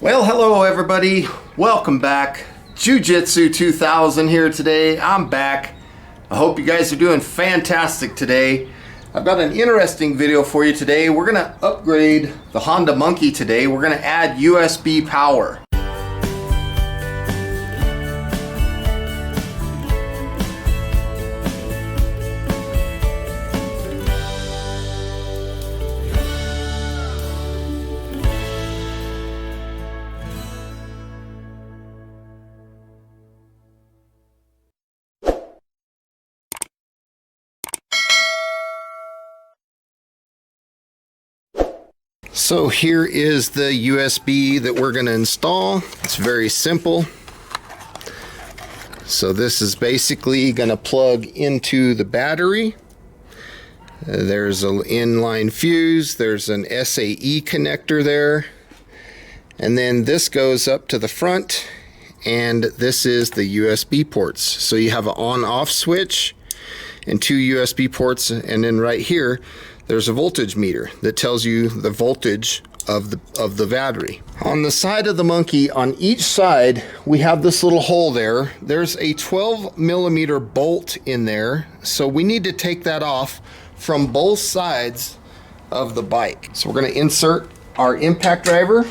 Well, hello everybody. Welcome back. Jiu-Jitsu 2000 here today. I'm back. I hope you guys are doing fantastic today. I've got an interesting video for you today. We're going to upgrade the Honda Monkey today. We're going to add USB power. So here is the USB that we're going to install. It's very simple. So this is basically going to plug into the battery. There's an inline fuse. There's an SAE connector there. And then this goes up to the front. And this is the USB ports. So you have an on-off switch and two USB ports. And then right here, there's a voltage meter that tells you the voltage of the battery. On the side of the Monkey, on each side, we have this little hole there. There's a 12mm bolt in there, so we need to take that off from both sides of the bike. So we're going to insert our impact driver.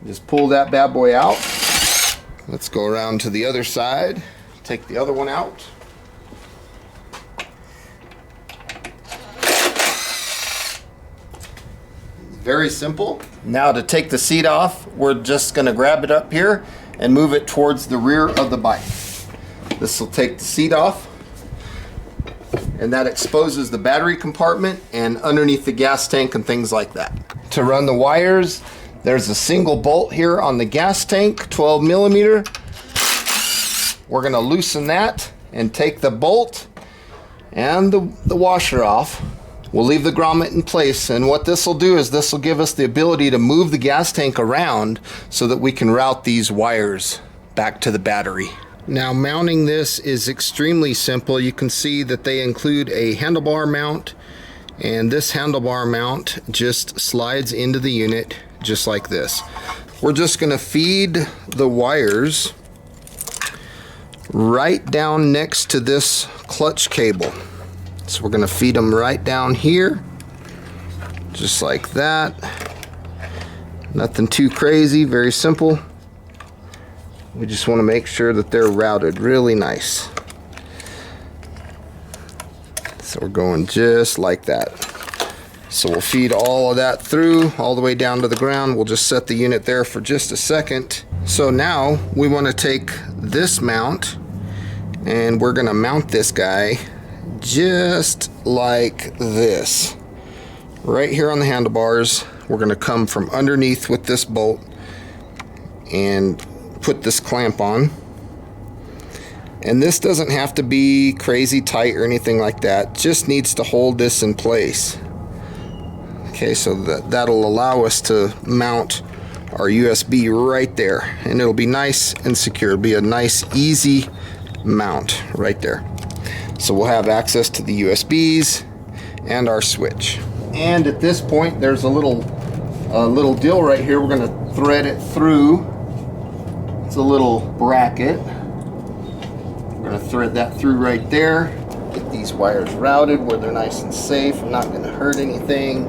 Just pull that bad boy out. Let's go around to the other side. Take the other one out. Very simple. Now to take the seat off, we're just going to grab it up here and move it towards the rear of the bike. This will take the seat off, and that exposes the battery compartment and underneath the gas tank and things like that. To run the wires, there's a single bolt here on the gas tank, 12mm. We're going to loosen that and take the bolt and the washer off. We'll leave the grommet in place, and what this will do is this will give us the ability to move the gas tank around so that we can route these wires back to the battery. Now mounting this is extremely simple. You can see that they include a handlebar mount, and this handlebar mount just slides into the unit just like this. We're just going to feed the wires right down next to this clutch cable. So we're going to feed them right down here, just like that. Nothing too crazy, very simple. We just want to make sure that they're routed really nice. So we're going just like that. So we'll feed all of that through, all the way down to the ground. We'll just set the unit there for just a second. So now we want to take this mount, and we're going to mount this guy just like this. Right here on the handlebars, we're going to come from underneath with this bolt and put this clamp on. And this doesn't have to be crazy tight or anything like that. Just needs to hold this in place. Okay, so that'll allow us to mount our USB right there, and it'll be nice and secure. It'll be a nice, easy mount right there. So we'll have access to the USBs and our switch. And at this point, there's a little deal right here. We're going to thread it through. It's a little bracket. We're going to thread that through right there. Get these wires routed where they're nice and safe and not going to hurt anything.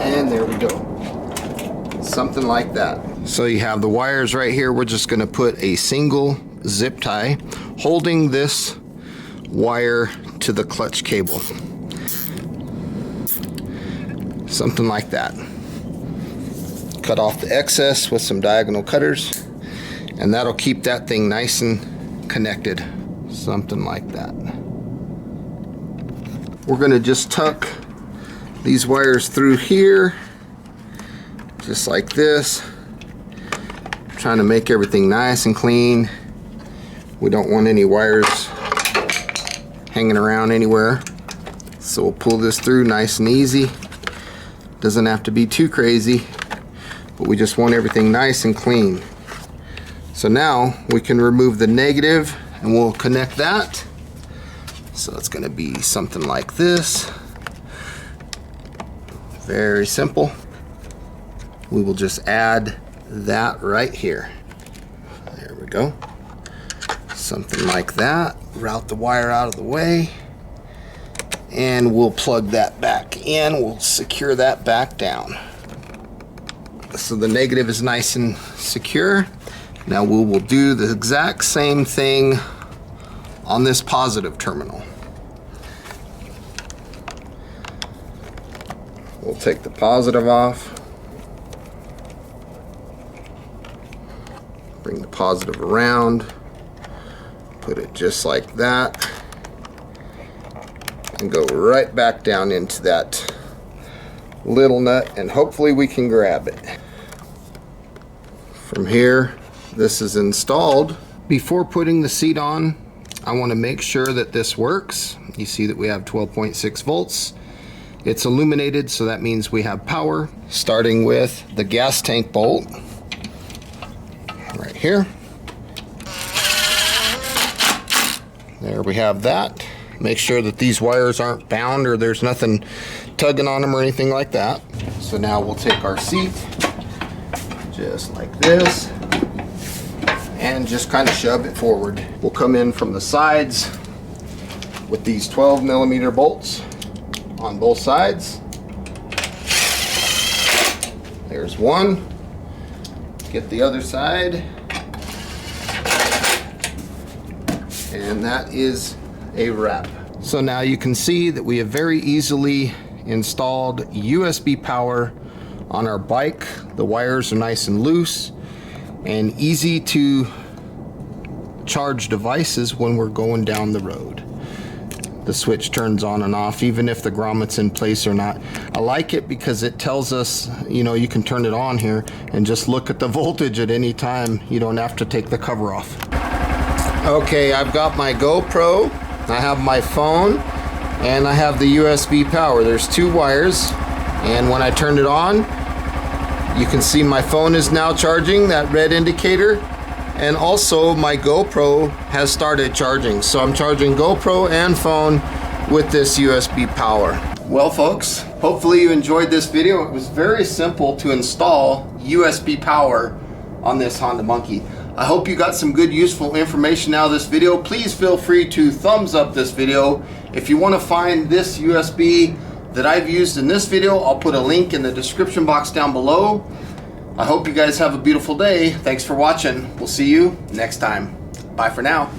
And there we go. Something like that. So you have the wires right here. We're just going to put a single zip tie holding this wire to the clutch cable. Something like that. Cut off the excess with some diagonal cutters, and that'll keep that thing nice and connected. Something like that. We're going to just tuck these wires through here just like this. Trying to make everything nice and clean. We don't want any wires hanging around anywhere, so we'll pull this through nice and easy. Doesn't have to be too crazy, but we just want everything nice and clean. So now we can remove the negative, and we'll connect that So it's going to be something like this. Very simple. We will just add that right here. There we go. Something like that. Route the wire out of the way. And we'll plug that back in. We'll secure that back down. So the negative is nice and secure. Now we will do the exact same thing on this positive terminal. We'll take the positive off. Bring the positive around. Put it just like that. And go right back down into that little nut, and hopefully we can grab it. From here, this is installed. Before putting the seat on, I want to make sure that this works. You see that we have 12.6 volts. It's illuminated, so that means we have power. Starting with the gas tank bolt right here. There we have that. Make sure that these wires aren't bound or there's nothing tugging on them or anything like that. So now we'll take our seat just like this and just kind of shove it forward. We'll come in from the sides with these 12mm bolts on both sides. There's one. Get the other side. And that is a wrap. So now you can see that we have very easily installed USB power on our bike. The wires are nice and loose and easy to charge devices when we're going down the road. The switch turns on and off even if the grommet's in place or not. I like it because it tells us, you know, you can turn it on here and just look at the voltage at any time. You don't have to take the cover off. Okay, I've got my GoPro, I have my phone, and I have the USB power. There's two wires, and when I turn it on, you can see my phone is now charging, that red indicator, and also my GoPro has started charging. So I'm charging GoPro and phone with this USB power. Well folks, hopefully you enjoyed this video. It was very simple to install USB power on this Honda Monkey. I hope you got some good useful information out of this video. Please feel free to thumbs up this video. If you want to find this USB that I've used in this video, I'll put a link in the description box down below. I hope you guys have a beautiful day. Thanks for watching. We'll see you next time. Bye for now.